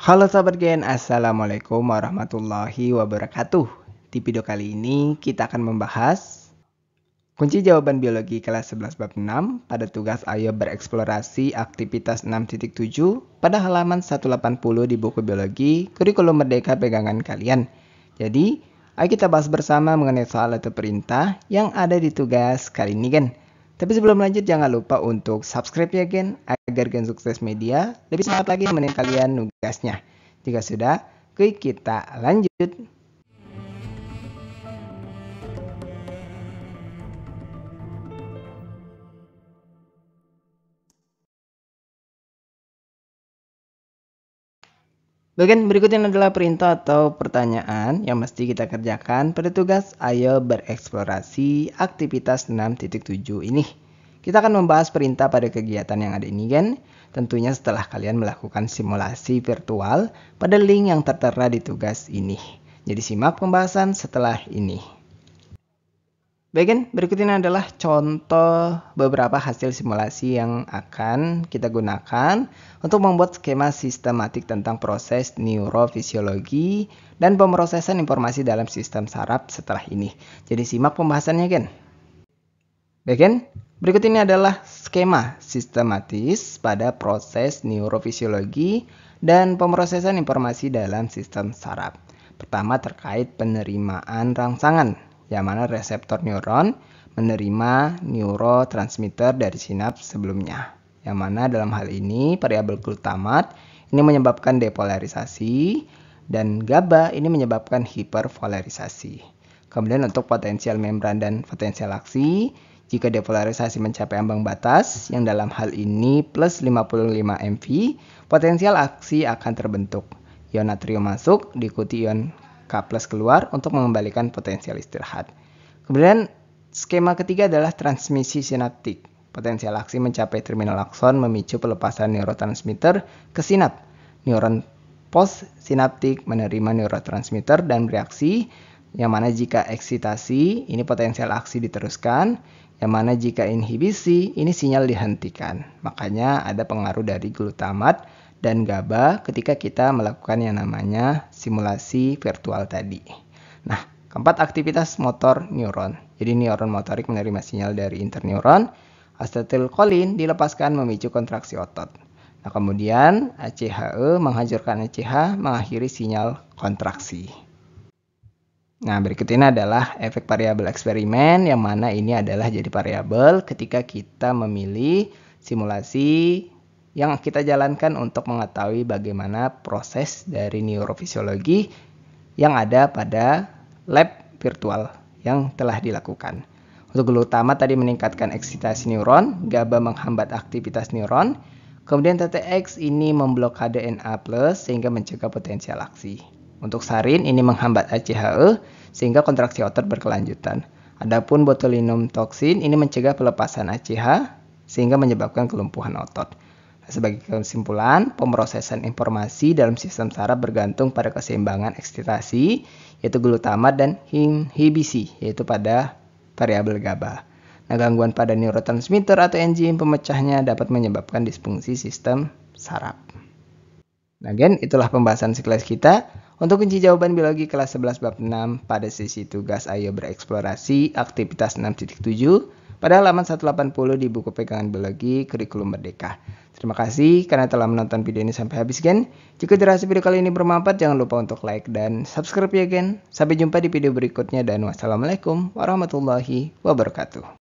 Halo sahabat Gen, Assalamualaikum warahmatullahi wabarakatuh. Di video kali ini kita akan membahas kunci jawaban biologi kelas 11 bab 6 pada tugas Ayo Bereksplorasi Aktivitas 6.7 pada halaman 180 di buku biologi Kurikulum Merdeka pegangan kalian. Jadi, ayo kita bahas bersama mengenai soal atau perintah yang ada di tugas kali ini, Gen. Tapi sebelum lanjut, jangan lupa untuk subscribe ya, Gen, agar Gen Sukses Media lebih semangat lagi nemenin kalian nugasnya. Jika sudah, kita lanjut. Bagian berikutnya adalah perintah atau pertanyaan yang mesti kita kerjakan pada tugas Ayo Bereksplorasi Aktivitas 6.7 ini. Kita akan membahas perintah pada kegiatan yang ada ini, Gen. Tentunya setelah kalian melakukan simulasi virtual pada link yang tertera di tugas ini. Jadi simak pembahasan setelah ini. Bagian berikutnya adalah contoh beberapa hasil simulasi yang akan kita gunakan untuk membuat skema sistematik tentang proses neurofisiologi dan pemrosesan informasi dalam sistem saraf setelah ini. Jadi simak pembahasannya, Gen. Bagian berikut ini adalah skema sistematis pada proses neurofisiologi dan pemrosesan informasi dalam sistem saraf. Pertama, terkait penerimaan rangsangan, yang mana reseptor neuron menerima neurotransmitter dari sinaps sebelumnya. Yang mana dalam hal ini variabel glutamat ini menyebabkan depolarisasi dan GABA ini menyebabkan hiperpolarisasi. Kemudian untuk potensial membran dan potensial aksi, jika depolarisasi mencapai ambang batas yang dalam hal ini plus 55 mV, potensial aksi akan terbentuk. Ion natrium masuk diikuti ion K+ keluar untuk mengembalikan potensial istirahat. Kemudian skema ketiga adalah transmisi sinaptik. Potensial aksi mencapai terminal akson memicu pelepasan neurotransmitter ke sinap. Neuron postsinaptik menerima neurotransmitter dan bereaksi, yang mana jika eksitasi ini potensial aksi diteruskan, yang mana jika inhibisi ini sinyal dihentikan. Makanya ada pengaruh dari glutamat dan GABA ketika kita melakukan yang namanya simulasi virtual tadi. Nah, keempat, aktivitas motor neuron. Jadi neuron motorik menerima sinyal dari interneuron. Asetilkolin dilepaskan memicu kontraksi otot. Nah, kemudian ACHE menghancurkan ACH mengakhiri sinyal kontraksi. Nah, berikut ini adalah efek variabel eksperimen, yang mana ini adalah jadi variabel ketika kita memilih simulasi yang kita jalankan untuk mengetahui bagaimana proses dari neurofisiologi yang ada pada lab virtual yang telah dilakukan. Untuk glutamat tadi meningkatkan eksitasi neuron, GABA menghambat aktivitas neuron, kemudian TTX ini memblokade Na+ sehingga mencegah potensial aksi. Untuk sarin ini menghambat ACHE sehingga kontraksi otot berkelanjutan. Adapun botulinum toksin ini mencegah pelepasan ACH sehingga menyebabkan kelumpuhan otot. Sebagai kesimpulan, pemrosesan informasi dalam sistem saraf bergantung pada keseimbangan eksitasi, yaitu glutamat, dan inhibisi, yaitu pada variabel GABA. Nah, gangguan pada neurotransmitter atau enzim pemecahnya dapat menyebabkan disfungsi sistem saraf. Nah, Gen, itulah pembahasan sekelas kita untuk kunci jawaban biologi kelas 11 bab 6 pada sesi tugas Ayo Bereksplorasi Aktivitas 6.7 pada halaman 180 di buku pegangan biologi Kurikulum Merdeka. Terima kasih karena telah menonton video ini sampai habis, Gen. Jika dirasa video kali ini bermanfaat, jangan lupa untuk like dan subscribe ya, Gen. Sampai jumpa di video berikutnya dan wassalamualaikum warahmatullahi wabarakatuh.